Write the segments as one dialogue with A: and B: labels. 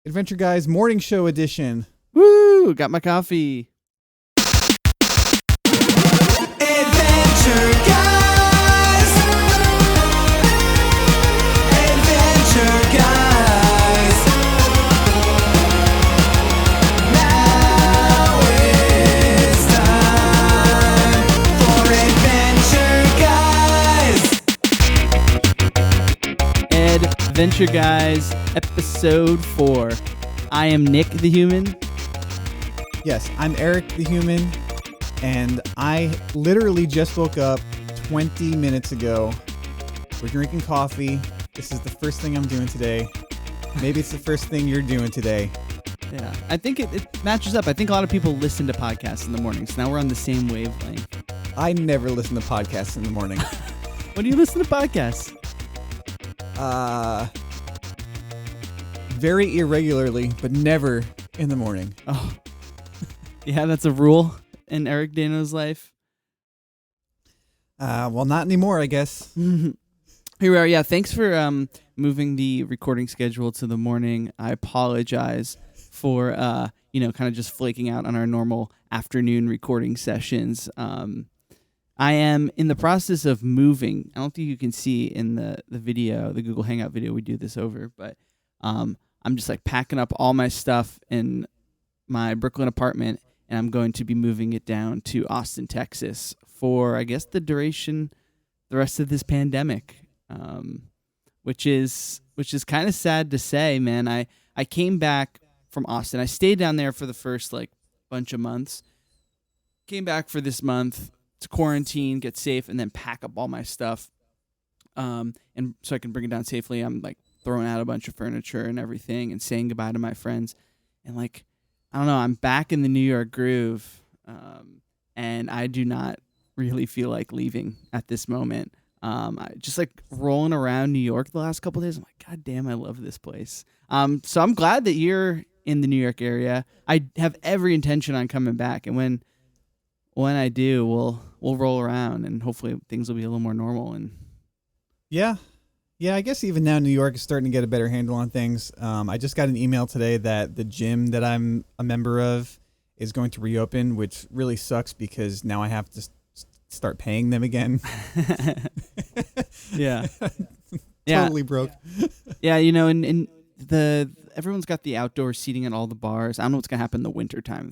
A: Adventure Guys Morning Show Edition.
B: Woo! Got my coffee.
C: Adventure Guys. Adventure Guys. Now it's time for Adventure Guys.
B: Adventure Guys, episode 4. I am Nick the Human.
A: Yes, I'm Eric the Human, and I literally just woke up 20 minutes ago. We're drinking coffee. This is the first thing I'm doing today. Maybe it's the first thing you're doing today.
B: Yeah, I think it matches up. I think a lot of people listen to podcasts in the morning, so now we're on the same wavelength.
A: I never listen to podcasts in the morning.
B: When do you listen to podcasts?
A: Very irregularly, but never in the morning.
B: Oh, yeah, that's a rule in Eric Dano's life.
A: Well, not anymore, I guess.
B: Here we are. Yeah, thanks for moving the recording schedule to the morning. I apologize for kind of just flaking out on our normal afternoon recording sessions. I am in the process of moving. I don't think you can see in the video, the Google Hangout video we do this over, but I'm just like packing up all my stuff in my Brooklyn apartment, and I'm going to be moving it down to Austin, Texas for, I guess, the rest of this pandemic, which is kind of sad to say, man. I came back from Austin. I stayed down there for the first bunch of months. Came back for this month to quarantine, get safe, and then pack up all my stuff, and so I can bring it down safely. I'm throwing out a bunch of furniture and everything, and saying goodbye to my friends, and I don't know. I'm back in the New York groove, and I do not really feel like leaving at this moment. I just rolling around New York the last couple of days. I'm like, God damn, I love this place. So I'm glad that you're in the New York area. I have every intention on coming back, and when I do, we'll roll around, and hopefully things will be a little more normal. And
A: Yeah, I guess even now New York is starting to get a better handle on things. I just got an email today that the gym that I'm a member of is going to reopen, which really sucks because now I have to start paying them again.
B: Yeah.
A: Totally broke.
B: Yeah, and everyone's got the outdoor seating at all the bars. I don't know what's going to happen in the winter time.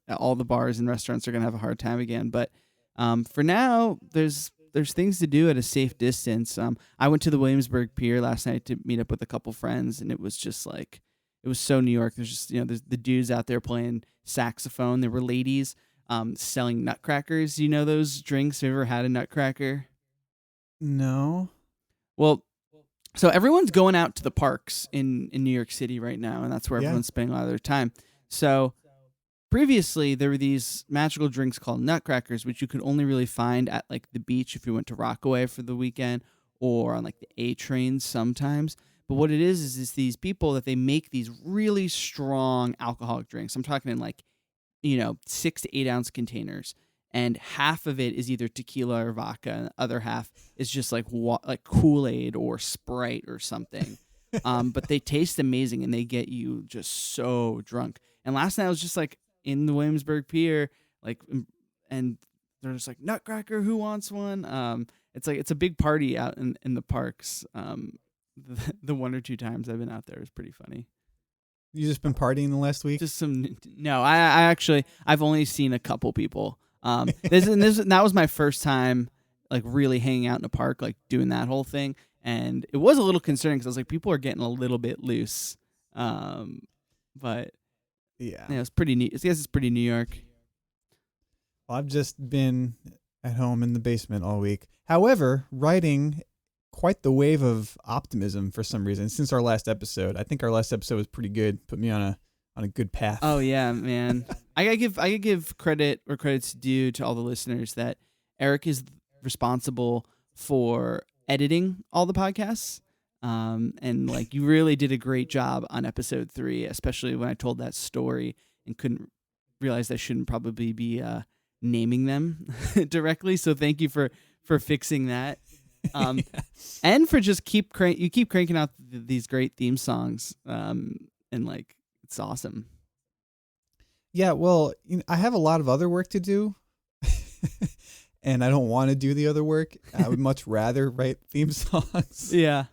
B: All the bars and restaurants are going to have a hard time again. But for now, there's things to do at a safe distance. I went to the Williamsburg Pier last night to meet up with a couple friends, and it was just it was so New York. There's just, there's the dudes out there playing saxophone. There were ladies selling nutcrackers. You know those drinks? Have you ever had a nutcracker?
A: No.
B: Well, so everyone's going out to the parks in New York City right now, and that's where everyone's spending a lot of their time. So previously, there were these magical drinks called nutcrackers, which you could only really find at the beach if you went to Rockaway for the weekend, or on the A trains sometimes. But what it is these people that they make these really strong alcoholic drinks. I'm talking in 6 to 8 ounce containers, and half of it is either tequila or vodka, and the other half is just like Kool-Aid or Sprite or something. But they taste amazing, and they get you just so drunk. And last night I was just in the Williamsburg Pier, and they're just nutcracker, who wants one? It's a big party out in the parks. The 1 or 2 times I've been out there is pretty funny.
A: You just been partying the last week?
B: No, I've only seen a couple people. That was my first time really hanging out in a park, doing that whole thing, and it was a little concerning because I was like, people are getting a little bit loose, but. Yeah, it's pretty neat. I guess it's pretty New York.
A: Well, I've just been at home in the basement all week. However, riding quite the wave of optimism for some reason since our last episode. I think our last episode was pretty good. Put me on a good path.
B: Oh yeah, man. I gotta give credit where credit's due to all the listeners that Eric is responsible for editing all the podcasts. And you really did a great job on episode 3, especially when I told that story and couldn't realize I shouldn't probably be naming them directly. So thank you for fixing that. And for just keep cranking out these great theme songs. and like it's awesome.
A: Yeah, well, I have a lot of other work to do, and I don't want to do the other work. I would much rather write theme songs.
B: Yeah.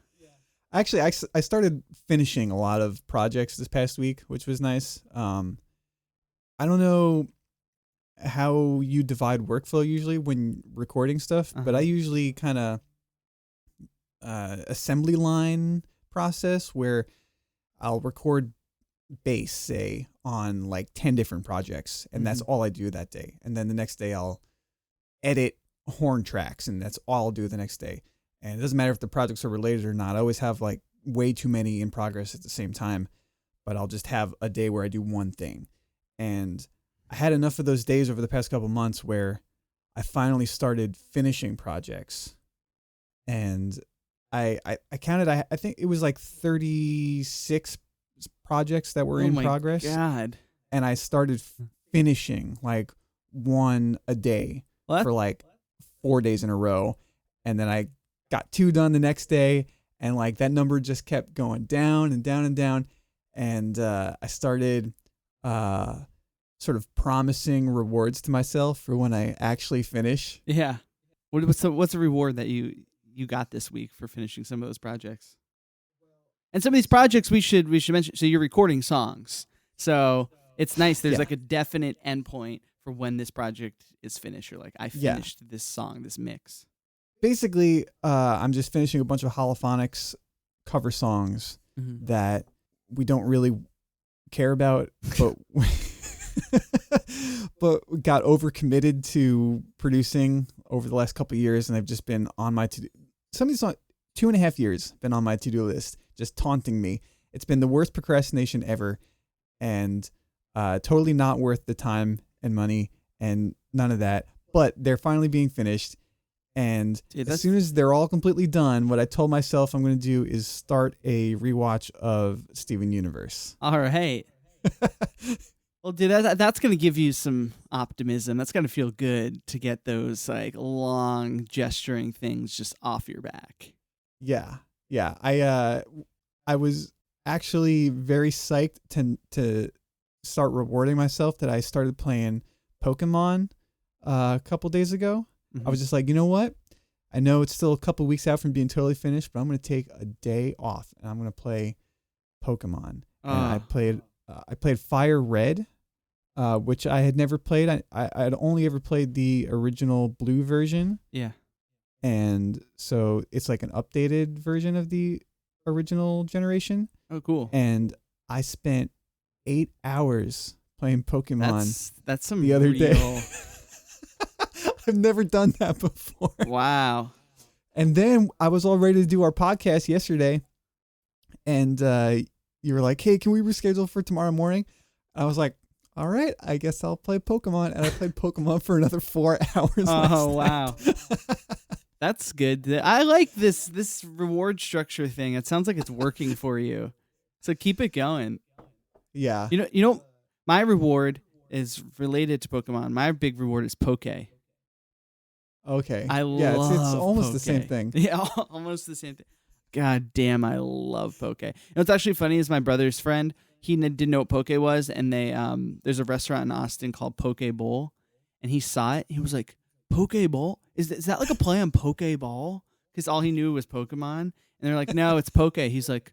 A: Actually, I started finishing a lot of projects this past week, which was nice. I don't know how you divide workflow usually when recording stuff, but I usually kind of assembly line process where I'll record bass, say, on like 10 different projects, and that's all I do that day. And then the next day I'll edit horn tracks, and that's all I'll do the next day. And it doesn't matter if the projects are related or not. I always have like way too many in progress at the same time, but I'll just have a day where I do one thing. And I had enough of those days over the past couple months where I finally started finishing projects. And I counted, I think it was like 36 projects that were in progress.
B: God.
A: And I started finishing like one a day for like 4 days in a row. And then I got 2 done the next day. And like that number just kept going down and down and down. And I started sort of promising rewards to myself for when I actually finish.
B: Yeah. What's the reward that you got this week for finishing some of those projects? And some of these projects we should mention. So you're recording songs, so it's nice. There's like a definite endpoint for when this project is finished. Or like I finished this song, this mix.
A: Basically, I'm just finishing a bunch of holophonics cover songs that we don't really care about, but but got overcommitted to producing over the last couple of years, and I've just been on my to-do. Some of these songs, 2.5 years, been on my to-do list, just taunting me. It's been the worst procrastination ever, and totally not worth the time and money and none of that. But they're finally being finished, and as soon as they're all completely done, what I told myself I'm going to do is start a rewatch of Steven Universe.
B: All right. Well, dude, that's going to give you some optimism. That's going to feel good to get those like long gesturing things just off your back.
A: Yeah. I was actually very psyched to start rewarding myself that I started playing Pokemon a couple days ago. I was just like, you know what? I know it's still a couple weeks out from being totally finished, but I'm going to take a day off and I'm going to play Pokemon. And I played Fire Red, which I had never played. I'd only ever played the original blue version.
B: Yeah.
A: And so it's like an updated version of the original generation.
B: Oh, cool.
A: And I spent 8 hours playing Pokemon
B: that's some
A: the other
B: real...
A: day. I've never done that before.
B: Wow.
A: And then I was all ready to do our podcast yesterday. And you were like, hey, can we reschedule for tomorrow morning? I was like, all right, I guess I'll play Pokemon. And I played Pokemon for another 4 hours.
B: Oh, wow. That's good. I like this reward structure thing. It sounds like it's working for you. So keep it going.
A: Yeah.
B: You know, my reward is related to Pokemon. My big reward is Poke.
A: Okay.
B: It's
A: almost
B: Poke.
A: the same thing.
B: Yeah, almost the same thing. God damn, I love Poke. You know what's actually funny is my brother's friend, he didn't know what Poke was, and they there's a restaurant in Austin called Poke Bowl, and he saw it. He was like, Poke Bowl? Is that like a play on Pokeball? Because all he knew was Pokemon. And they're like, no, it's Poke. He's like,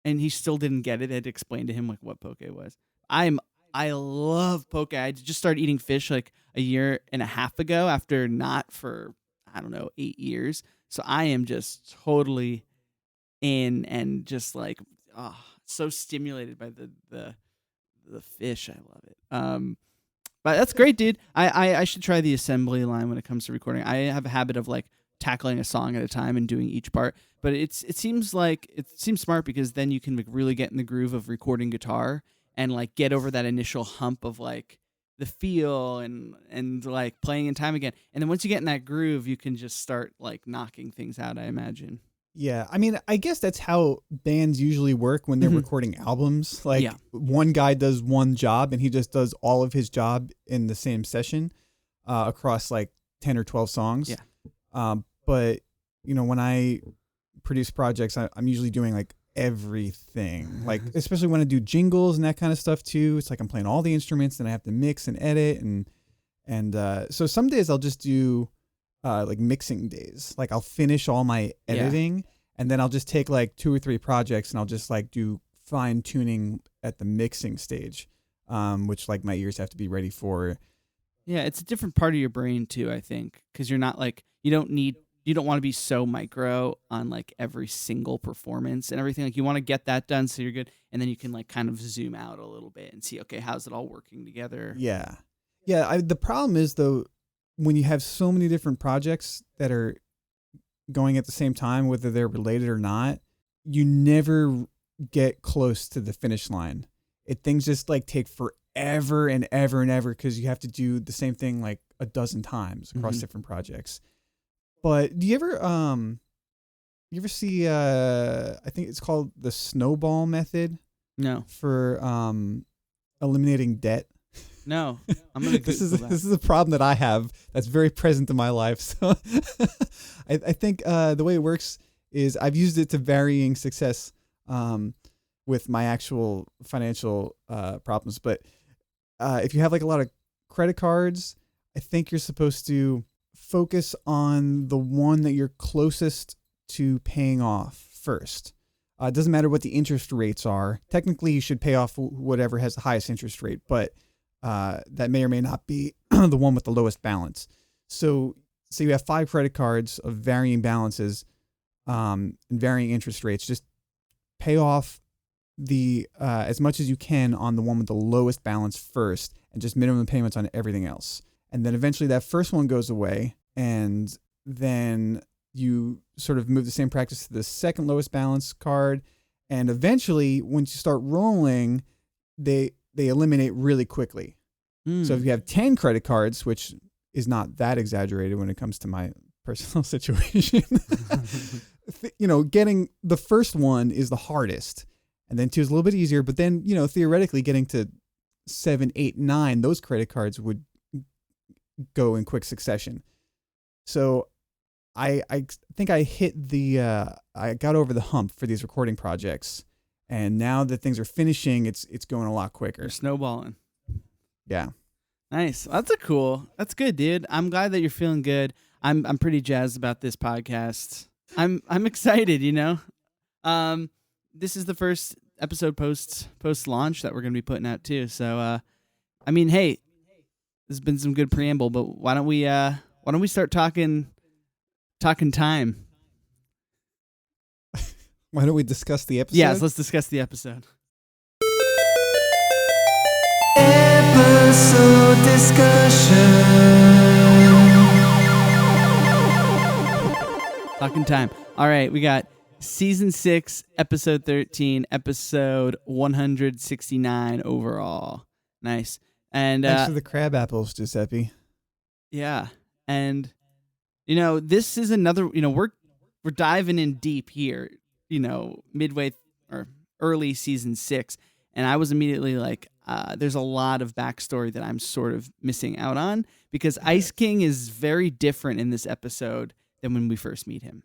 B: and he still didn't get it. They had to explain to him like what Poke was. I love Poke. I just started eating fish like a year and a half ago after not for, 8 years. So I am just totally in and just like, so stimulated by the fish. I love it. But that's great, dude. I should try the assembly line when it comes to recording. I have a habit of like tackling a song at a time and doing each part. But it seems smart because then you can like really get in the groove of recording guitar and like get over that initial hump of like the feel and like playing in time again. And then once you get in that groove, you can just start like knocking things out, I imagine.
A: Yeah, I mean, I guess that's how bands usually work when they're recording albums. Like one guy does one job and he just does all of his job in the same session across like 10 or 12 songs.
B: Yeah.
A: But, when I produce projects, I'm usually doing like everything. Like, especially when I do jingles and that kind of stuff too. It's like I'm playing all the instruments and I have to mix and edit and so some days I'll just do like mixing days. Like I'll finish all my editing and then I'll just take like 2 or 3 projects and I'll just like do fine tuning at the mixing stage, which like my ears have to be ready for.
B: Yeah, it's a different part of your brain too, I think, because you're not like you don't want to be so micro on like every single performance and everything. Like you want to get that done so you're good, and then you can like kind of zoom out a little bit and see, okay, how's it all working together?
A: Yeah. The problem is though, when you have so many different projects that are going at the same time, whether they're related or not, you never get close to the finish line. Things just like take forever and ever and ever because you have to do the same thing like a dozen times across different projects. But do you ever see I think it's called the snowball method?
B: No.
A: For eliminating debt.
B: No. I'm gonna
A: this is a problem that I have that's very present in my life. So I think the way it works is I've used it to varying success with my actual financial problems. But if you have like a lot of credit cards, I think you're supposed to focus on the one that you're closest to paying off first. It doesn't matter what the interest rates are. Technically, you should pay off whatever has the highest interest rate, but that may or may not be the one with the lowest balance. So you have 5 credit cards of varying balances and varying interest rates. Just pay off the as much as you can on the one with the lowest balance first, and just minimum payments on everything else. And then eventually that first one goes away, and then you sort of move the same practice to the second lowest balance card. And eventually, once you start rolling, they eliminate really quickly. So if you have 10 credit cards, which is not that exaggerated when it comes to my personal situation, getting the first one is the hardest. And then 2 is a little bit easier. But then, theoretically getting to 7, 8, 9, those credit cards would go in quick succession. So I think I hit I got over the hump for these recording projects. And now that things are finishing, it's going a lot quicker.
B: You're snowballing.
A: Yeah.
B: Nice. That's good, dude. I'm glad that you're feeling good. I'm pretty jazzed about this podcast. I'm excited, This is the first episode post launch that we're going to be putting out too. So hey, this has been some good preamble, but why don't we start talking time?
A: Why don't we discuss the episode?
B: Yes, let's discuss the episode.
C: Episode discussion.
B: Talking time. All right, we got season 6, episode 13, episode 169 overall. Nice. And
A: thanks for the Crabapples, Giuseppe.
B: Yeah. And this is another, we're diving in deep here, midway or early season 6, and I was immediately like, there's a lot of backstory that I'm sort of missing out on, because Ice King is very different in this episode than when we first meet him.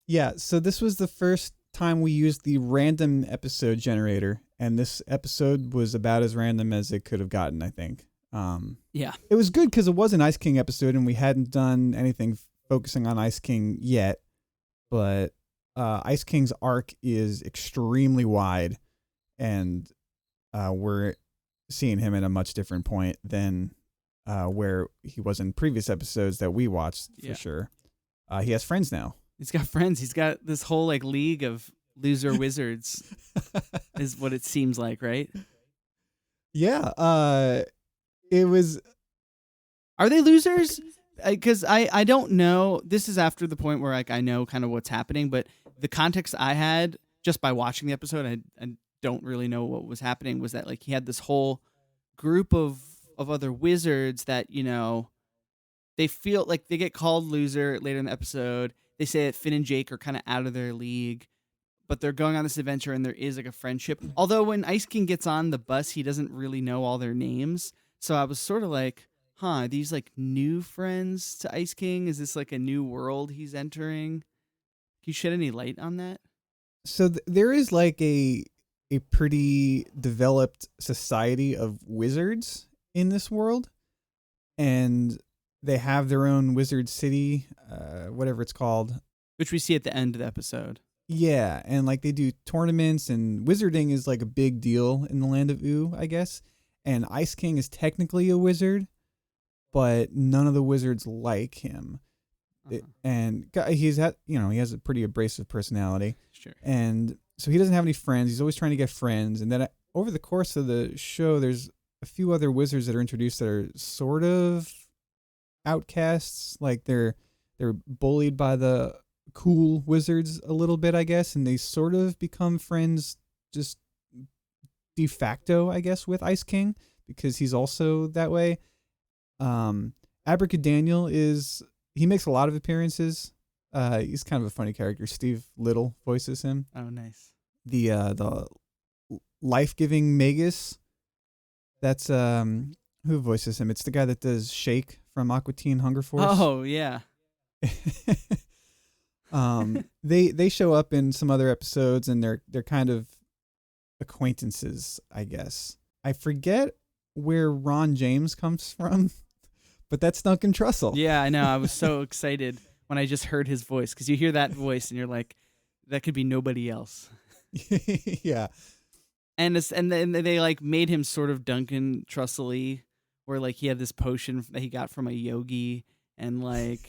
A: Yeah, so this was the first time we used the random episode generator, and this episode was about as random as it could have gotten, I think.
B: Yeah.
A: It was good because it was an Ice King episode, and we hadn't done anything focusing on Ice King yet, but Ice King's arc is extremely wide, and we're seeing him at a much different point than where he was in previous episodes that we watched, for sure. He has friends now.
B: He's got friends. He's got this whole like league of loser wizards is what it seems like, right?
A: Yeah. It was...
B: Are they losers? Because I don't know. This is after the point where like I know kind of what's happening, but the context I had just by watching the episode, I don't really know what was happening, was that like he had this whole group of other wizards that, they feel like they get called loser later in the episode. They say that Finn and Jake are kind of out of their league, but they're going on this adventure and there is like a friendship. Although when Ice King gets on the bus, he doesn't really know all their names. So I was sort of like, are these like new friends to Ice King? Is this like a new world he's entering? Can you shed any light on that?
A: So there is like a pretty developed society of wizards in this world, and they have their own wizard city, whatever it's called.
B: Which we see at the end of the episode.
A: Yeah, and like they do tournaments, and wizarding is like a big deal in the land of Ooh, I guess. And Ice King is technically a wizard, but none of the wizards like him. And he has a pretty abrasive personality.
B: Sure.
A: And so he doesn't have any friends. He's always trying to get friends. And then over the course of the show, there's a few other wizards that are introduced that are sort of outcasts. Like they're bullied by the cool wizards a little bit, I guess, and they sort of become friends just de facto, I guess, with Ice King because he's also that way. Abracadaniel he makes a lot of appearances. He's kind of a funny character. Steve Little voices him.
B: Oh, nice.
A: The life-giving Magus. That's who voices him? It's the guy that does Shake from Aqua Teen Hunger Force.
B: Oh, yeah.
A: They show up in some other episodes, and they're kind of acquaintances, I guess. I forget where Ron James comes from, but that's Duncan Trussell.
B: Yeah, I know. I was so excited when I just heard his voice because you hear that voice and you're like, that could be nobody else.
A: Yeah.
B: And then they like made him sort of Duncan Trussell-y, where like he had this potion that he got from a yogi, and like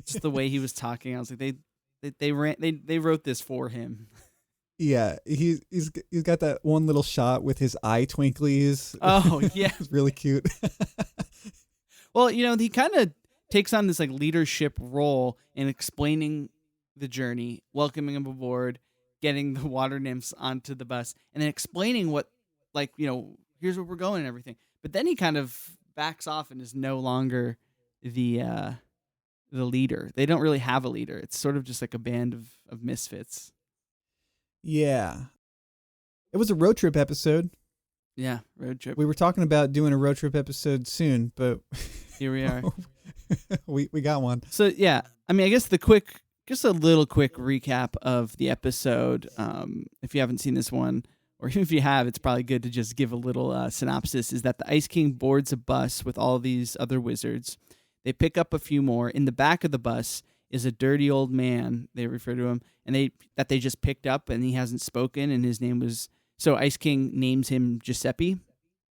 B: just the way he was talking, I was like, they wrote this for him.
A: Yeah, he's got that one little shot with his eye twinklies.
B: Oh yeah,
A: it's really cute.
B: Well, he kind of takes on this like leadership role in explaining the journey, welcoming him aboard, getting the water nymphs onto the bus, and then explaining what, like, here's where we're going and everything. But then he kind of backs off and is no longer the leader. They don't really have a leader. It's sort of just like a band of misfits.
A: Yeah. It was a road trip episode.
B: Yeah, road trip.
A: We were talking about doing a road trip episode soon, but
B: here we are.
A: we got one.
B: So yeah, I mean, I guess just a little quick recap of the episode. If you haven't seen this one, or even if you have, it's probably good to just give a little synopsis. Is that the Ice King boards a bus with all these other wizards. They pick up a few more. In the back of the bus is a dirty old man, they refer to him, and they just picked up, and he hasn't spoken, and his name was... So Ice King names him Giuseppe.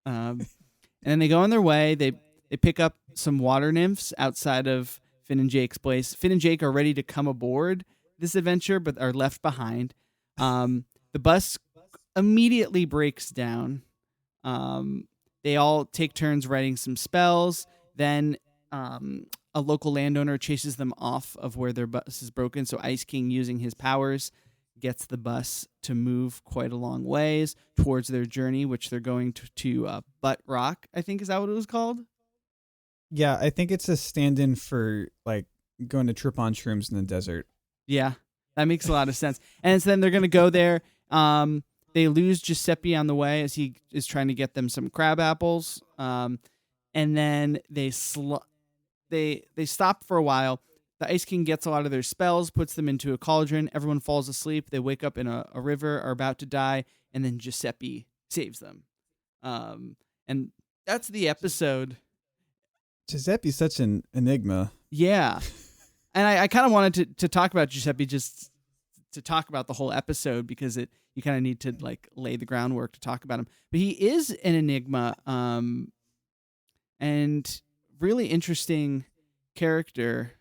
B: And then they go on their way. They pick up some water nymphs outside of Finn and Jake's place. Finn and Jake are ready to come aboard this adventure, but are left behind. The bus immediately breaks down. They all take turns writing some spells. Then a local landowner chases them off of where their bus is broken. So Ice King, using his powers, gets the bus to move quite a long ways towards their journey, which they're going to Butt Rock, I think. Is that what it was called?
A: Yeah, I think it's a stand-in for like going to trip on shrooms in the desert.
B: Yeah, that makes a lot of sense. And so then they're going to go there. They lose Giuseppe on the way as he is trying to get them some Crabapples. And then they stop for a while. The Ice King gets a lot of their spells, puts them into a cauldron. Everyone falls asleep. They wake up in a river, are about to die, and then Giuseppe saves them. And that's the episode.
A: Giuseppe's such an enigma.
B: Yeah. And I kind of wanted to talk about Giuseppe just to talk about the whole episode because you kind of need to like lay the groundwork to talk about him. But he is an enigma and really interesting character.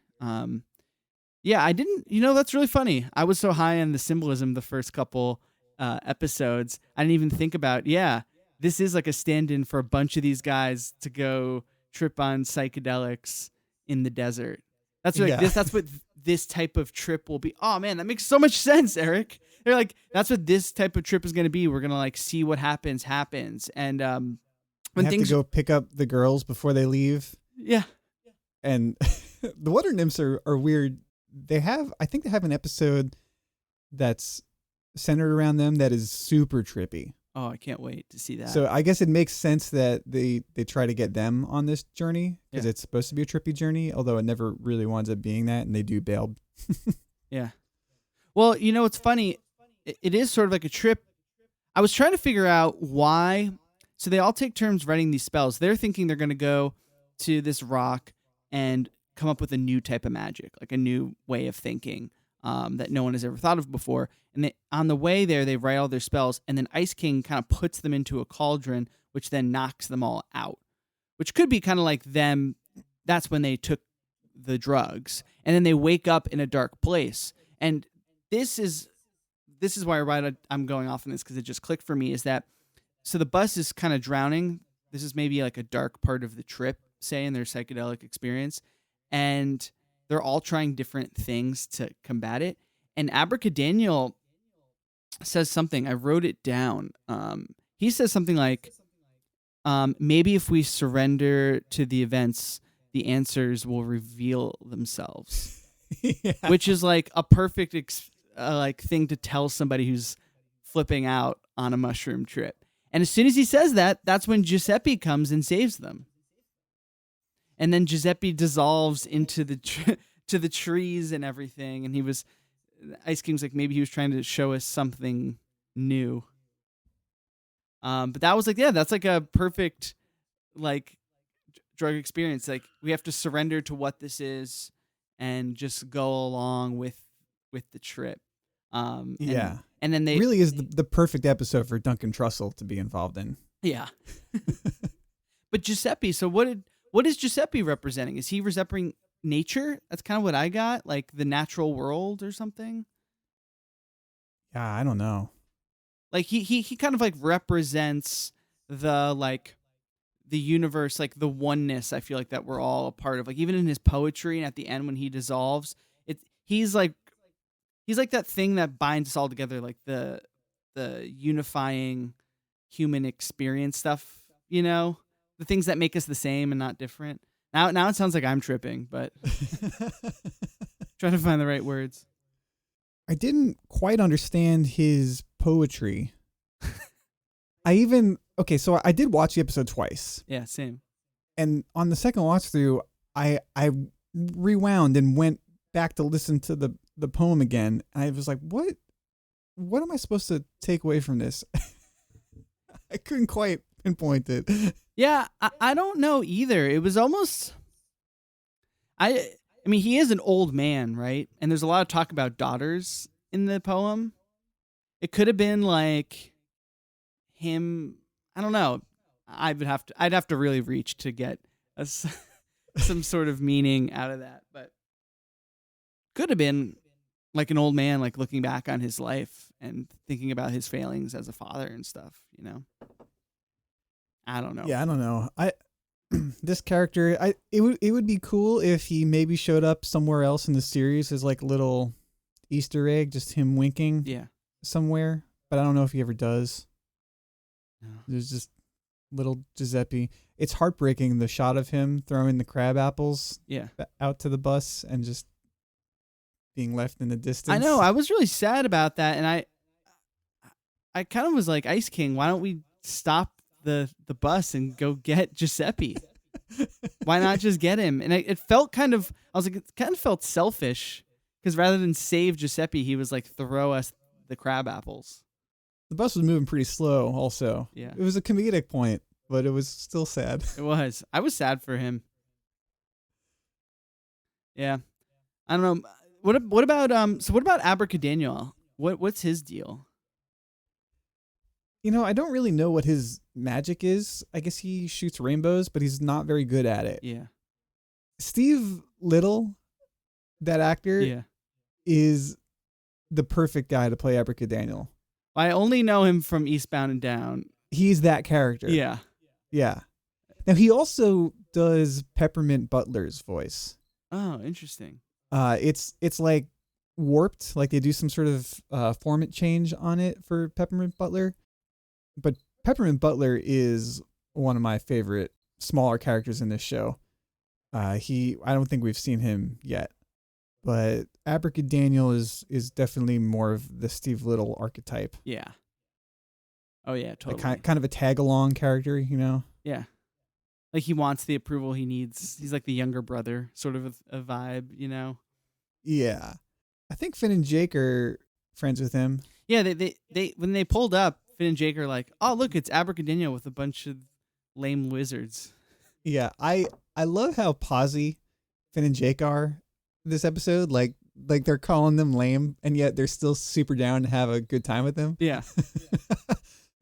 B: Yeah, I didn't, that's really funny. I was so high on the symbolism the first couple episodes. I didn't even think about, this is like a stand-in for a bunch of these guys to go trip on psychedelics in the desert. That's what that's what this type of trip will be. Oh man, that makes so much sense, Eric. They're like, that's what this type of trip is going to be. We're going to like see what happens. And
A: when have things to go pick up the girls before they leave.
B: Yeah.
A: And the water nymphs are weird. I think they have an episode that's centered around them that is super trippy.
B: Oh, I can't wait to see that.
A: So I guess it makes sense that they try to get them on this journey because it's supposed to be a trippy journey, although it never really winds up being that, and they do bail.
B: Yeah. Well, it's funny. it is sort of like a trip. I was trying to figure out why. So they all take turns writing these spells. They're thinking they're going to go to this rock and come up with a new type of magic, like a new way of thinking that no one has ever thought of before. And on the way there, they write all their spells, and then Ice King kind of puts them into a cauldron, which then knocks them all out, which could be kind of like them. That's when they took the drugs, and then they wake up in a dark place. And this is why I'm going off on this, because it just clicked for me, is that so the bus is kind of drowning. This is maybe like a dark part of the trip, say, in their psychedelic experience, and they're all trying different things to combat it. And Abracadaniel says something. I wrote it down. He says something like, maybe if we surrender to the events, the answers will reveal themselves.
A: Yeah.
B: Which is like a perfect like thing to tell somebody who's flipping out on a mushroom trip. And as soon as he says that, that's when Giuseppe comes and saves them. And then Giuseppe dissolves into the to the trees and everything. And Ice King's like, maybe he was trying to show us something new. But that was like, yeah, that's like a perfect like drug experience. Like, we have to surrender to what this is and just go along with the trip.
A: Yeah.
B: And then they
A: really is the perfect episode for Duncan Trussell to be involved in.
B: Yeah. But Giuseppe, so what is Giuseppe representing? Is he representing nature? That's kind of what I got, like the natural world or something.
A: Yeah, I don't know.
B: Like he kind of like represents the universe, like the oneness. I feel like that we're all a part of. Like even in his poetry, and at the end when he dissolves, he's like that thing that binds us all together, like the unifying human experience stuff. You know, the things that make us the same and not different. Now it sounds like I'm tripping, but trying to find the right words.
A: I didn't quite understand his poetry. So I did watch the episode twice.
B: Yeah, same.
A: And on the second watch through, I rewound and went back to listen to the poem again. And I was like, what am I supposed to take away from this? I couldn't quite pinpoint it.
B: Yeah, I don't know either. It was almost... I mean, he is an old man, right? And there's a lot of talk about daughters in the poem. It could have been like him... I don't know. I'd have to really reach to get some sort of meaning out of that. But could have been like an old man, like looking back on his life and thinking about his failings as a father and stuff, you know? I don't know.
A: Yeah, I don't know. This character, it would be cool if he maybe showed up somewhere else in the series as like a little Easter egg, just him winking somewhere. But I don't know if he ever does. No. There's just little Giuseppe. It's heartbreaking, the shot of him throwing the crab apples out to the bus and just being left in the distance.
B: I know. I was really sad about that, and I kind of was like, Ice King, why don't we stop the bus and go get Giuseppe? Why not just get him? And it felt kind of, I was like, it kind of felt selfish, because rather than save Giuseppe, he was like, throw us the crab apples.
A: The bus was moving pretty slow also.
B: Yeah.
A: It was a comedic point, but it was still sad.
B: It was. I was sad for him. Yeah. I don't know. What about Abracadaniel? What's his deal?
A: You know, I don't really know what his magic is. I guess he shoots rainbows, but he's not very good at it.
B: Yeah.
A: Steve Little, that actor, is the perfect guy to play Abracadaniel.
B: I only know him from Eastbound and Down.
A: He's that character.
B: Yeah.
A: Yeah. Now, he also does Peppermint Butler's voice.
B: Oh, interesting.
A: It's like warped, like they do some sort of format change on it for Peppermint Butler. But Peppermint Butler is one of my favorite smaller characters in this show. I don't think we've seen him yet, but Abracadaniel is definitely more of the Steve Little archetype.
B: Yeah. Oh yeah, totally.
A: Like kind of a tag along character, you know?
B: Yeah. Like he wants the approval he needs. He's like the younger brother, sort of a vibe, you know?
A: Yeah. I think Finn and Jake are friends with him.
B: Yeah, they when they pulled up, Finn and Jake are like, "Oh, look, it's Abracadabra with a bunch of lame wizards."
A: Yeah, I love how posy Finn and Jake are this episode. Like they're calling them lame, and yet they're still super down to have a good time with them.
B: Yeah.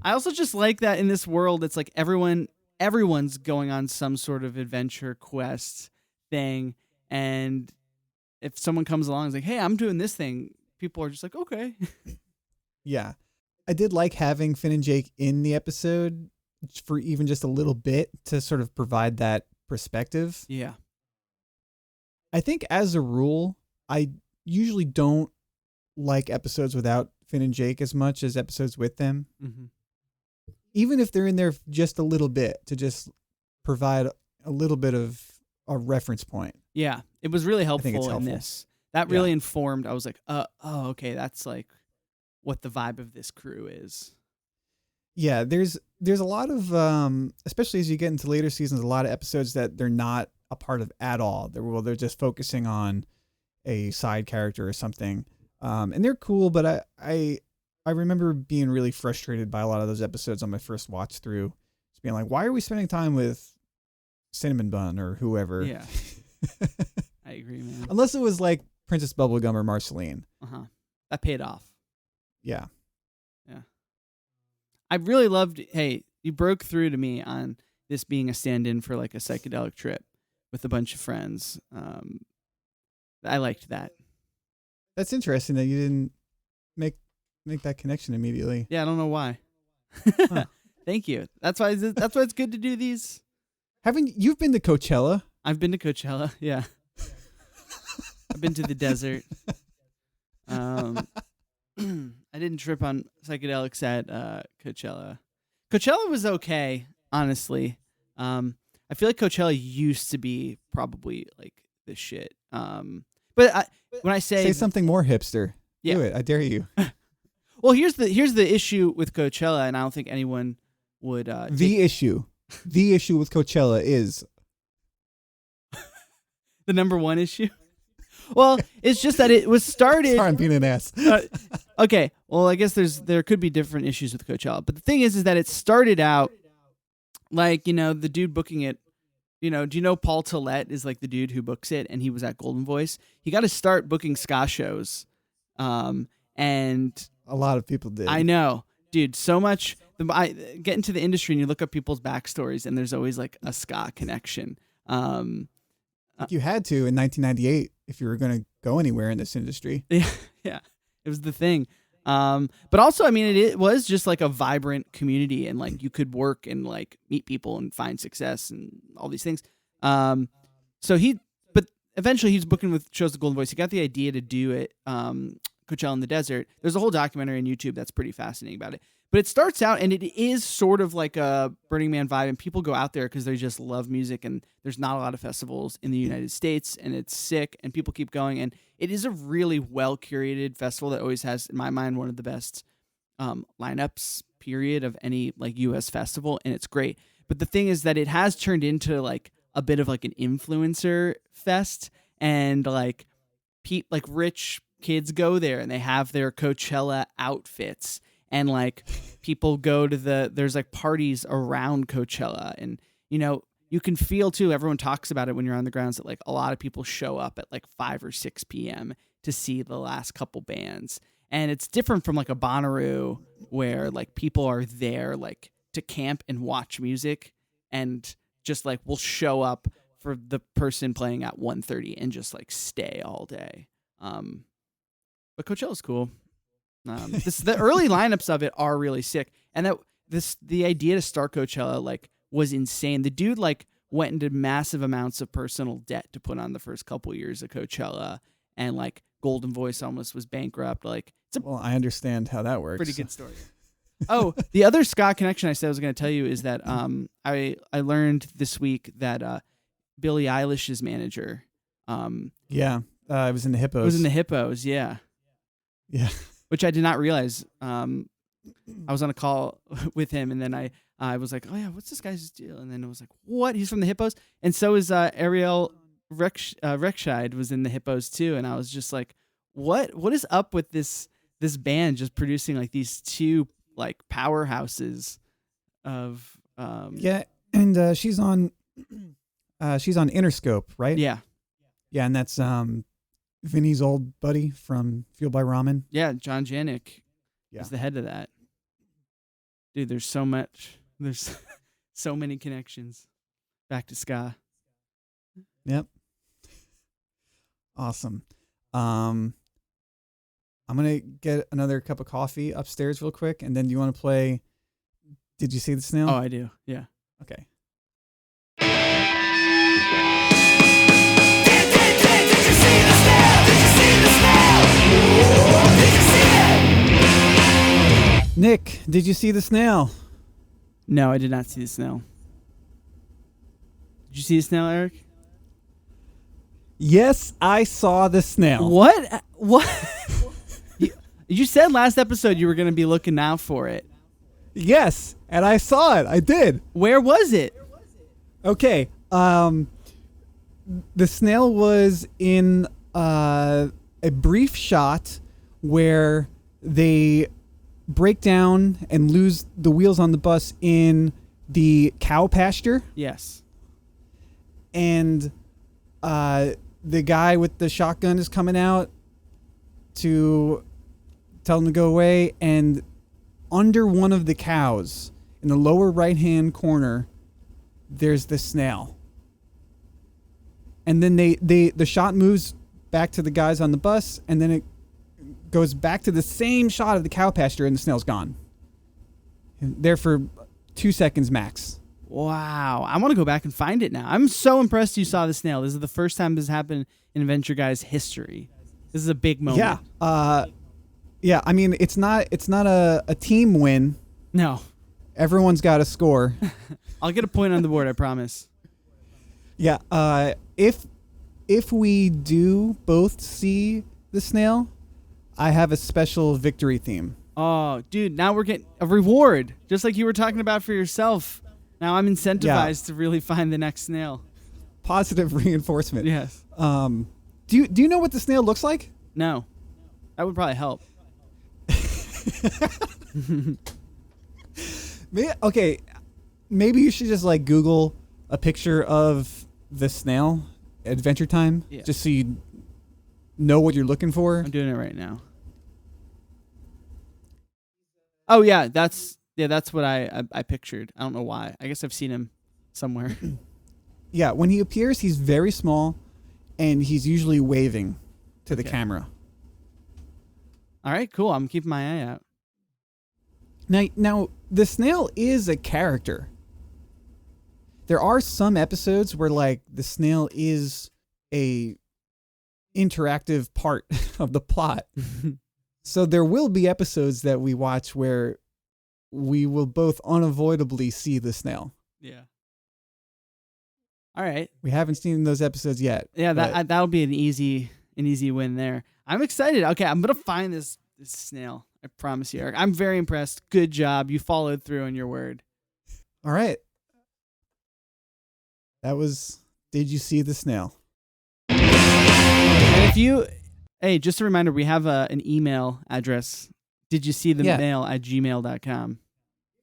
B: I also just like that in this world, it's like everyone's going on some sort of adventure quest thing, and if someone comes along and is like, "Hey, I'm doing this thing," people are just like, "Okay."
A: Yeah, I did like having Finn and Jake in the episode for even just a little bit to sort of provide that perspective.
B: Yeah.
A: I think as a rule, I usually don't like episodes without Finn and Jake as much as episodes with them.
B: Mm-hmm.
A: Even if they're in there just a little bit to just provide a little bit of a reference point.
B: Yeah, it was really helpful,
A: it's
B: in
A: helpful.
B: this. That really informed. I was like, oh, okay, that's like what the vibe of this crew is.
A: Yeah, there's a lot of especially as you get into later seasons, a lot of episodes that they're not a part of at all. They're just focusing on a side character or something, and they're cool. But I remember being really frustrated by a lot of those episodes on my first watch through, just being like, why are we spending time with Cinnamon Bun or whoever?
B: Yeah, I agree, man.
A: Unless it was like Princess Bubblegum or Marceline.
B: That paid off.
A: Yeah.
B: I really loved. Hey, you broke through to me on this being a stand-in for like a psychedelic trip with a bunch of friends. I liked that.
A: That's interesting that you didn't make that connection immediately.
B: Yeah, I don't know why.
A: Huh.
B: Thank you. That's why it's good to do these.
A: You've been to Coachella?
B: I've been to Coachella. Yeah. I've been to the desert. I didn't trip on psychedelics at Coachella. Coachella was okay, honestly. I feel like Coachella used to be probably like the shit. But when I say
A: something more hipster,
B: yeah.
A: Do it. I dare you.
B: Well, here's the issue with Coachella, and I don't think anyone would.
A: The issue with Coachella is
B: the number one issue. Well, it's just that it was started.
A: Sorry, I'm being an ass.
B: Okay, well, I guess there could be different issues with Coachella, but the thing is that it started out like, the dude booking it. Do you know Paul Tillett is like the dude who books it, and he was at Golden Voice. He got to start booking ska shows, and
A: a lot of people did.
B: I know, dude. So much. I get into the industry and you look up people's backstories, and there's always like a ska connection.
A: You had to in 1998 if you were going to go anywhere in this industry.
B: Yeah, it was the thing. But also, I mean, it was just like a vibrant community, and like you could work and like meet people and find success and all these things. But eventually he's booking with shows at Golden Voice. He got the idea to do it, Coachella in the Desert. There's a whole documentary on YouTube that's pretty fascinating about it. But it starts out, and it is sort of like a Burning Man vibe, and people go out there because they just love music, and there's not a lot of festivals in the United States, and it's sick, and people keep going, and it is a really well-curated festival that always has, in my mind, one of the best lineups, period, of any like U.S. festival, and it's great. But the thing is that it has turned into like a bit of like an influencer fest, and like rich kids go there, and they have their Coachella outfits. And like people go to there's like parties around Coachella, and you can feel too. Everyone talks about it when you're on the grounds that like a lot of people show up at like 5 or 6 p.m. to see the last couple bands, and it's different from like a Bonnaroo where like people are there like to camp and watch music, and just like will show up for the person playing at 1:30 and just like stay all day. But Coachella's cool. The early lineups of it are really sick, and the idea to start Coachella like was insane. The dude like went into massive amounts of personal debt to put on the first couple years of Coachella, and like Golden Voice almost was bankrupt. Like
A: well, I understand how that works.
B: Pretty good story. Oh, the other ska connection I said I was going to tell you is that I learned this week that Billie Eilish's manager.
A: It was in the Hippos.
B: It was in the Hippos, yeah.
A: Yeah.
B: Which I did not realize. I was on a call with him, and then I was like, oh yeah, what's this guy's deal? And then it was like, what? He's from the Hippos? And so is Ariel Rekscheid was in the Hippos too. And I was just like, what is up with this this band just producing like these two like powerhouses of
A: Yeah, and she's on Interscope, right?
B: yeah.
A: Yeah, and that's Vinny's old buddy from Fueled by Ramen.
B: Yeah, John Janik
A: Yeah.
B: is the head of that. Dude, there's so much. There's so many connections back to ska.
A: Yep. Awesome. I'm gonna get another cup of coffee upstairs real quick, and then do you want to play Did You See the Snail?
B: Oh, I do. Yeah.
A: Okay. Nick, did you see the snail?
B: No, I did not see the snail. Did you see the snail, Eric?
A: Yes, I saw the snail.
B: What? What? You said last episode you were going to be looking out for it.
A: Yes, and I saw it. I did.
B: Where was it?
A: Okay. The snail was in a brief shot where they break down and lose the wheels on the bus in the cow pasture,
B: Yes.
A: and the guy with the shotgun is coming out to tell them to go away, and under one of the cows in the lower right-hand corner there's the snail. And then the shot moves back to the guys on the bus, and then it goes back to the same shot of the cow pasture, and the snail's gone. There for 2 seconds max.
B: Wow. I want to go back and find it now. I'm so impressed you saw the snail. This is the first time this happened in Adventure Guys history. This is a big moment.
A: Yeah. Yeah, I mean, it's not a team win.
B: No.
A: Everyone's got to score.
B: I'll get a point on the board, I promise.
A: Yeah, if we do both see the snail, I have a special victory theme.
B: Oh, dude, now we're getting a reward, just like you were talking about for yourself. Now I'm incentivized to really find the next snail.
A: Positive reinforcement.
B: Yes.
A: Do you know what the snail looks like?
B: No. That would probably help.
A: Okay, maybe you should just like Google a picture of the snail Adventure Time,
B: Yeah.
A: just so you know what you're looking for.
B: I'm doing it right now. Oh yeah, that's what I pictured. I don't know why. I guess I've seen him somewhere.
A: Yeah, when he appears, he's very small, and he's usually waving to the
B: Okay.
A: camera.
B: All right, cool. I'm keeping my eye out.
A: Now, the snail is a character. There are some episodes where, like, the snail is a interactive part of the plot. So there will be episodes that we watch where we will both unavoidably see the snail.
B: Yeah. All right.
A: We haven't seen those episodes yet.
B: Yeah,
A: but
B: that'll be an easy win there. I'm excited. Okay, I'm gonna find this snail. I promise you, Eric. I'm very impressed. Good job. You followed through on your word.
A: all right. That was Did You See the Snail?
B: And if you, hey, just a reminder, we have an email address. Did you see the mail at gmail.com?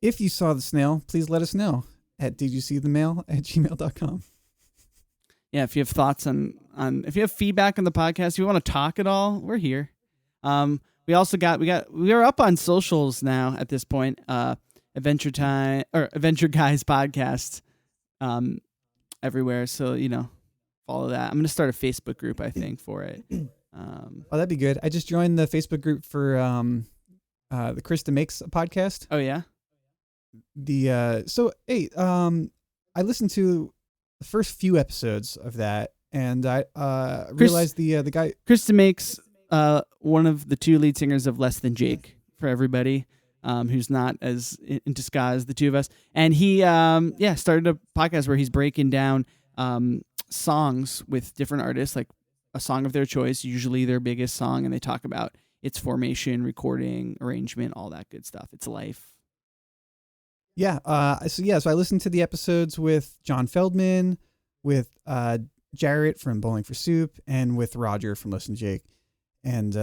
A: If you saw the snail, please let us know at didyousee@gmail.com.
B: Yeah, if you have thoughts on if you have feedback on the podcast, if you want to talk at all, we're here. We are up on socials now at this point. Adventure Guys podcast, everywhere. So follow that. I'm gonna start a Facebook group, I think, for it.
A: Oh, that'd be good. I just joined the Facebook group for the Krista Makes a podcast.
B: Oh yeah.
A: I listened to the first few episodes of that, and I realized the guy
B: Krista Makes one of the two lead singers of Less Than Jake, for everybody who's not as into ska as the two of us. And he started a podcast where he's breaking down songs with different artists, like a song of their choice, usually their biggest song, and they talk about its formation, recording, arrangement, all that good stuff. Its life.
A: So I listened to the episodes with John Feldman, with Jarrett from Bowling for Soup, and with Roger from Listen Jake. And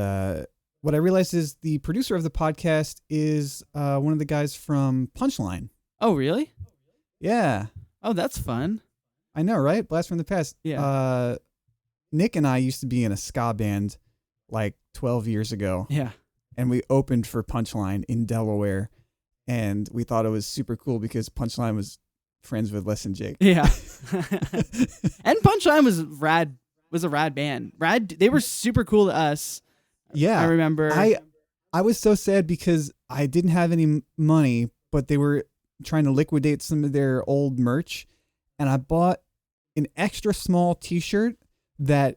A: what I realized is the producer of the podcast is one of the guys from Punchline.
B: Oh, really?
A: Yeah,
B: Oh, that's fun.
A: I know, right? Blast from the Past.
B: Yeah.
A: Nick and I used to be in a ska band like 12 years ago,
B: Yeah.
A: and we opened for Punchline in Delaware, and we thought it was super cool because Punchline was friends with Less Than Jake.
B: Yeah. And Punchline was rad. Was a rad band. They were super cool to us.
A: Yeah,
B: I remember.
A: I was so sad because I didn't have any money, but they were trying to liquidate some of their old merch, and I bought an extra small T-shirt that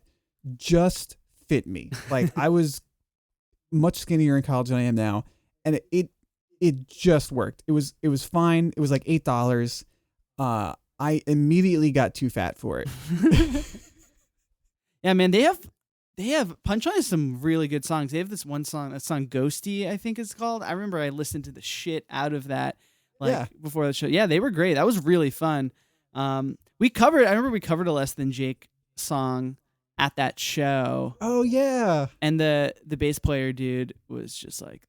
A: just fit me. Like, I was much skinnier in college than I am now, and it just worked. It was fine. It was like $8. I immediately got too fat for it.
B: Yeah, man, they have Punchline has some really good songs. They have this one song, that song Ghosty, I think it's called. I remember I listened to the shit out of that before the show. Yeah, they were great. That was really fun. I remember we covered a Less Than Jake song at that show.
A: Oh yeah.
B: And the bass player dude was just like,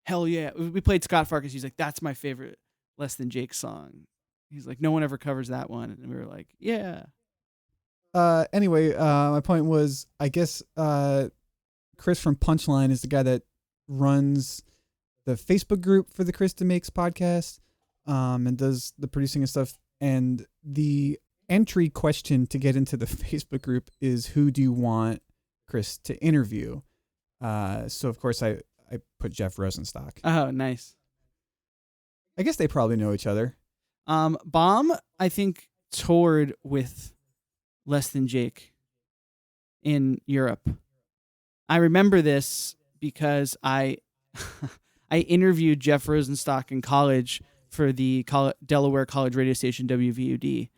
B: hell yeah. We played Scott Farkas. He's like, that's my favorite Less Than Jake song. He's like, no one ever covers that one. And we were like, yeah.
A: Anyway, my point was, I guess Chris from Punchline is the guy that runs the Facebook group for the Krista Makes podcast, and does the producing and stuff. And the entry question to get into the Facebook group is, who do you want Chris to interview? So of course I put Jeff Rosenstock.
B: Oh, nice.
A: I guess they probably know each other.
B: Bomb, I think, toured with Less Than Jake in Europe. I remember this because I interviewed Jeff Rosenstock in college for the Delaware College radio station WVUD.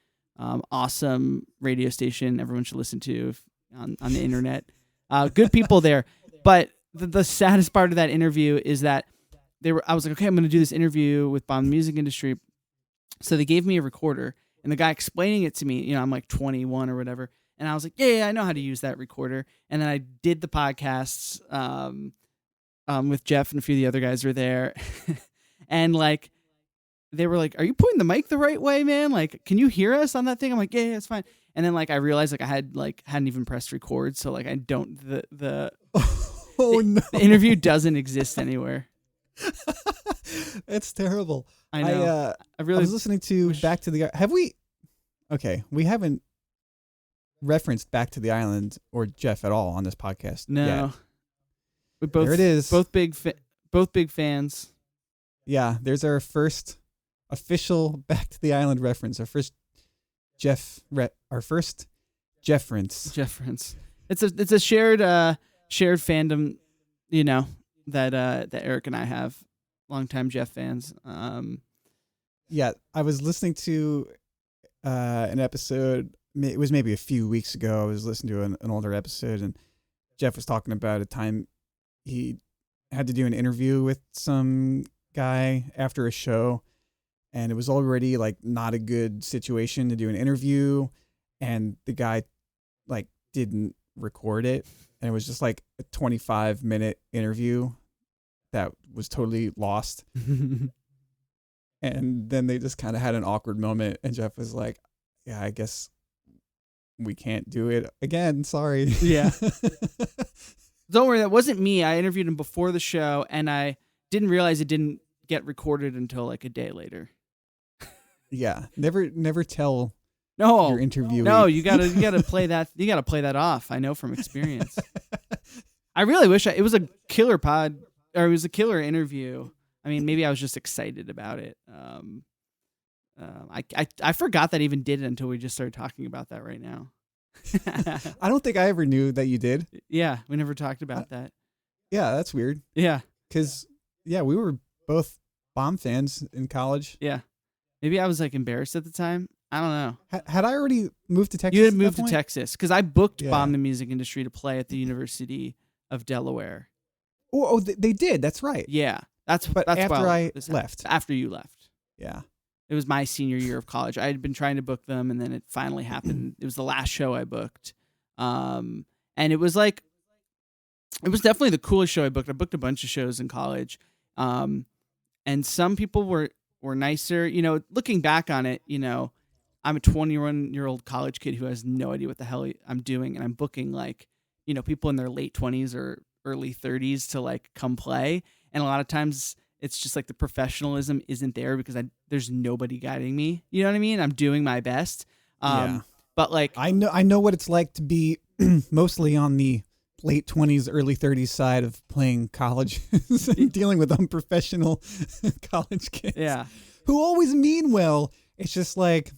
B: Awesome radio station everyone should listen to on the internet. Good people there. But the saddest part of that interview is that I was like, okay, I'm going to do this interview with Bomb the Music Industry. So they gave me a recorder. And the guy explaining it to me, I'm like 21 or whatever. And I was like, yeah, I know how to use that recorder. And then I did the podcasts with Jeff, and a few of the other guys were there. And like, they were like, are you pointing the mic the right way, man? Like, can you hear us on that thing? I'm like, yeah, it's fine. And then like, I realized like I hadn't even pressed record. So like, I don't, the interview doesn't exist anywhere.
A: It's terrible.
B: I know.
A: I was listening to Back to the... Have we... Okay, we haven't referenced Back to the Island or Jeff at all on this podcast.
B: No.
A: Yet.
B: We both,
A: there it is.
B: Both big fans.
A: Yeah, there's our first official Back to the Island reference. Our first Jefference.
B: It's a shared fandom, that Eric and I have. Longtime Jeff fans.
A: Yeah, I was listening to an episode. It was maybe a few weeks ago. I was listening to an older episode, and Jeff was talking about a time he had to do an interview with some guy after a show, and it was already like not a good situation to do an interview, and the guy like didn't record it, and it was just like a 25-minute interview that was totally lost. And then they just kind of had an awkward moment, and Jeff was like, yeah, I guess we can't do it again. Sorry.
B: Yeah. Don't worry, that wasn't me. I interviewed him before the show, and I didn't realize it didn't get recorded until like a day later.
A: Yeah. Never tell
B: your
A: interviewee.
B: No, you gotta play that. You gotta play that off. I know from experience. I really wish it was a killer it was a killer interview. I mean, maybe I was just excited about it. I forgot that I even did it until we just started talking about that right now.
A: I don't think I ever knew that you did.
B: Yeah, we never talked about that.
A: Yeah, that's weird.
B: Yeah.
A: Because, we were both Bomb fans in college.
B: Yeah. Maybe I was like embarrassed at the time. I don't know.
A: Had I already moved to Texas?
B: You had moved to Texas because I booked Bomb the Music Industry to play at the University of Delaware.
A: Oh, they did. That's right.
B: Yeah. That's
A: after I left.
B: After you left.
A: Yeah.
B: It was my senior year of college. I had been trying to book them, and then it finally happened. It was the last show I booked. And it was like it was definitely the coolest show I booked. I booked a bunch of shows in college. And some people were nicer. You know, looking back on it, you know, I'm a 21-year-old college kid who has no idea what the hell I'm doing, and I'm booking like, you know, people in their late 20s or early 30s to like come play. And a lot of times it's just like the professionalism isn't there because there's nobody guiding me. You know what I mean? I'm doing my best.
A: Yeah.
B: But like
A: I know what it's like to be mostly on the late 20s, early 30s side of playing college and dealing with unprofessional college kids.
B: Yeah.
A: Who always mean well. It's just like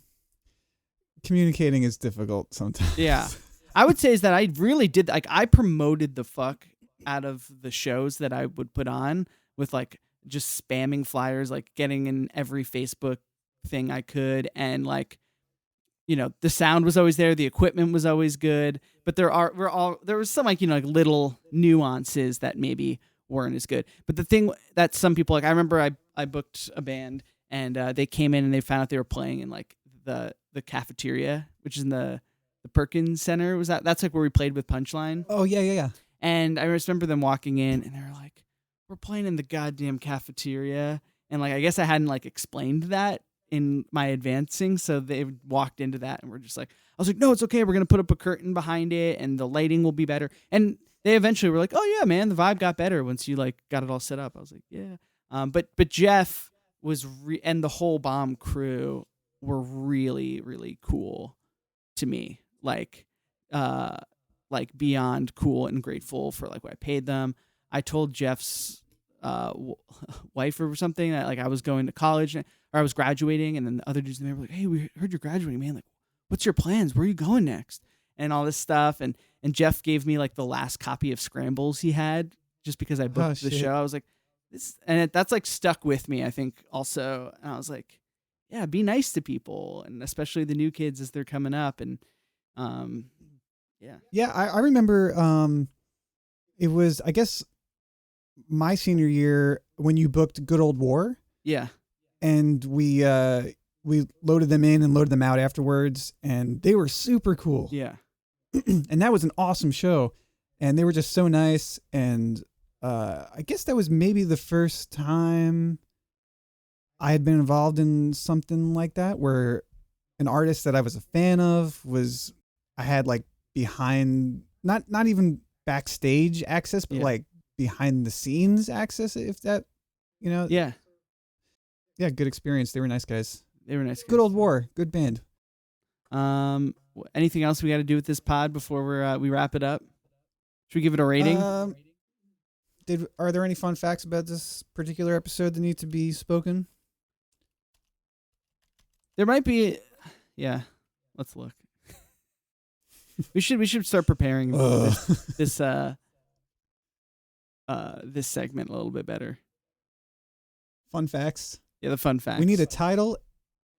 A: communicating is difficult sometimes.
B: Yeah. I would say is that I really did, like, I promoted the fuck out of the shows that I would put on with like just spamming flyers, like getting in every Facebook thing I could. And like, you know, the sound was always there. The equipment was always good, but there was some like, you know, like little nuances that maybe weren't as good. But the thing that some people like, I remember I booked a band and they came in and they found out they were playing in like the cafeteria, which is in the Perkins Center. Was that's like where we played with Punchline.
A: Oh yeah.
B: And I just remember them walking in and they were like, we're playing in the goddamn cafeteria. And like, I guess I hadn't like explained that in my advancing. So they walked into that and we're just like, I was like, no, it's okay. We're going to put up a curtain behind it and the lighting will be better. And they eventually were like, oh yeah, man, the vibe got better once you like got it all set up. I was like, yeah. But Jeff was, and the whole Bomb crew were really, really cool to me. Like beyond cool and grateful for like what I paid them. I told Jeff's wife or something that like I was going to college or I was graduating, and then the other dudes in there were like, hey, we heard you're graduating, man. Like, what's your plans? Where are you going next? And all this stuff. And Jeff gave me like the last copy of Scrambles he had just because I booked the show. I was like, this, and that's like stuck with me, I think also. And I was like, yeah, be nice to people, and especially the new kids as they're coming up. And
A: Yeah, I remember it was, I guess, my senior year when you booked Good Old War.
B: Yeah.
A: And we loaded them in and loaded them out afterwards, and they were super cool.
B: Yeah.
A: And that was an awesome show, and they were just so nice. And I guess that was maybe the first time I had been involved in something like that, where an artist that I was a fan of I had like behind, not even backstage access, but like behind the scenes access, if that, you know.
B: Yeah.
A: Yeah, good experience. They were nice guys.
B: Good
A: Old War, good band.
B: Anything else we got to do with this pod before we wrap it up? Should we give it a rating?
A: Are there any fun facts about this particular episode that need to be spoken?
B: There might be. Yeah, let's look. we should start preparing this segment a little bit better.
A: Fun facts.
B: Yeah, the fun facts.
A: We need a title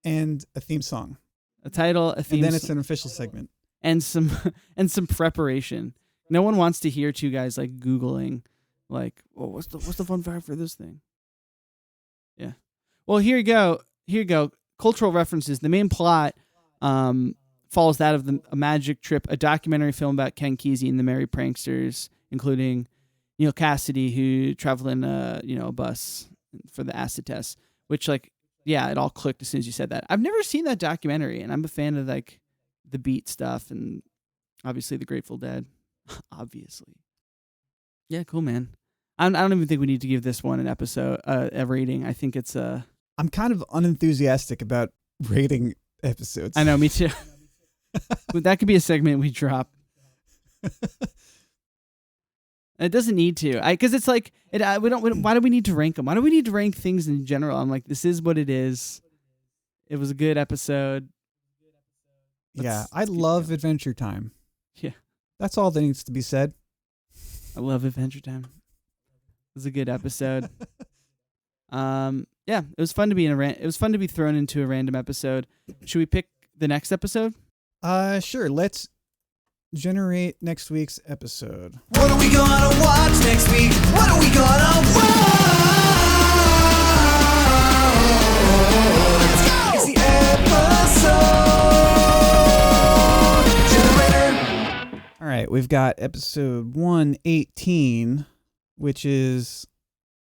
A: and a theme song.
B: A title, a theme,
A: and then it's an official segment.
B: And some preparation. No one wants to hear two guys like Googling, like, "Oh, what's the fun fact for this thing?" Yeah. Well, here you go. Cultural references. The main plot follows that of a Magic Trip, a documentary film about Ken Kesey and the Merry Pranksters, including Neil Cassidy, who traveled in a bus for the acid test. Which, like, yeah, it all clicked as soon as you said that. I've never seen that documentary, and I'm a fan of like the beat stuff and obviously the Grateful Dead. Obviously. Yeah, cool, man. I don't even think we need to give this one an episode, a rating. I think it's
A: I'm kind of unenthusiastic about rating episodes.
B: I know, me too. That could be a segment we drop. It doesn't need to, because it's like we don't. Why do we need to rank them? Why do we need to rank things in general? I'm like, this is what it is. It was a good episode.
A: I love Adventure Time.
B: Yeah,
A: that's all that needs to be said.
B: I love Adventure Time. It was a good episode. Yeah, it was fun to be it was fun to be thrown into a random episode. Should we pick the next episode?
A: Sure. Let's generate next week's episode.
C: What are we gonna watch next week? What are we gonna watch? It's the episode generator.
A: All right. we've got episode 118, which is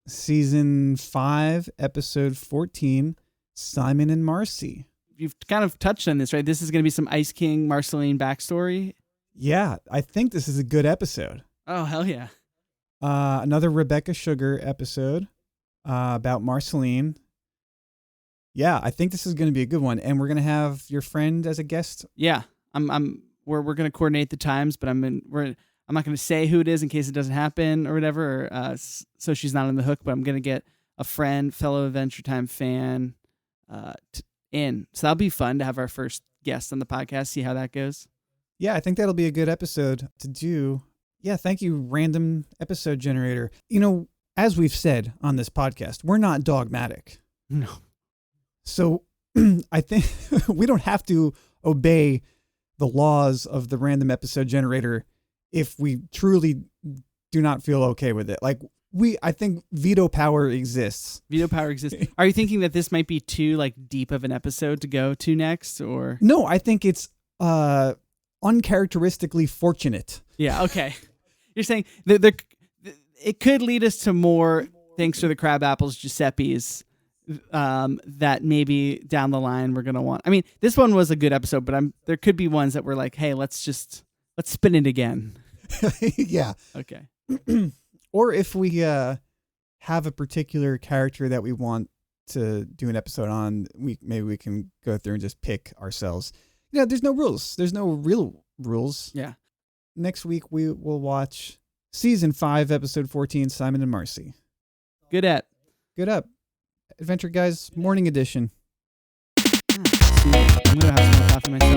A: season 5, episode 14, Simon and Marcy.
B: You've kind of touched on this, right? This is going to be some Ice King Marceline backstory.
A: Yeah, I think this is a good episode.
B: Oh, hell yeah.
A: Another Rebecca Sugar episode about Marceline. Yeah, I think this is going to be a good one, and we're going to have your friend as a guest.
B: Yeah, we're going to coordinate the times, but I'm not going to say who it is in case it doesn't happen or whatever, so she's not on the hook. But I'm going to get a friend, fellow Adventure Time fan, in. So that'll be fun to have our first guest on the podcast. See how that goes.
A: Yeah, I think that'll be a good episode to do. Yeah, thank you, random episode generator. You know, as we've said on this podcast, we're not dogmatic.
B: No.
A: So I think we don't have to obey the laws of the random episode generator if we truly do not feel okay with it. Like I think veto power exists.
B: Veto power exists. Are you thinking that this might be too deep of an episode to go to next, or?
A: No, I think it's uncharacteristically fortunate.
B: Yeah. Okay. You're saying that it could lead us to more, thanks to the Crabapples, Giuseppe's, that maybe down the line we're gonna want. I mean, this one was a good episode, but there could be ones that were like, hey, let's spin it again.
A: Yeah.
B: Okay.
A: Or if we have a particular character that we want to do an episode on, maybe we can go through and just pick ourselves. Yeah, there's no rules. There's no real rules.
B: Yeah.
A: Next week we will watch season 5, episode 14, Simon and Marcy.
B: Good up.
A: Adventure Guys Morning Edition.
B: I'm gonna have some coffee myself.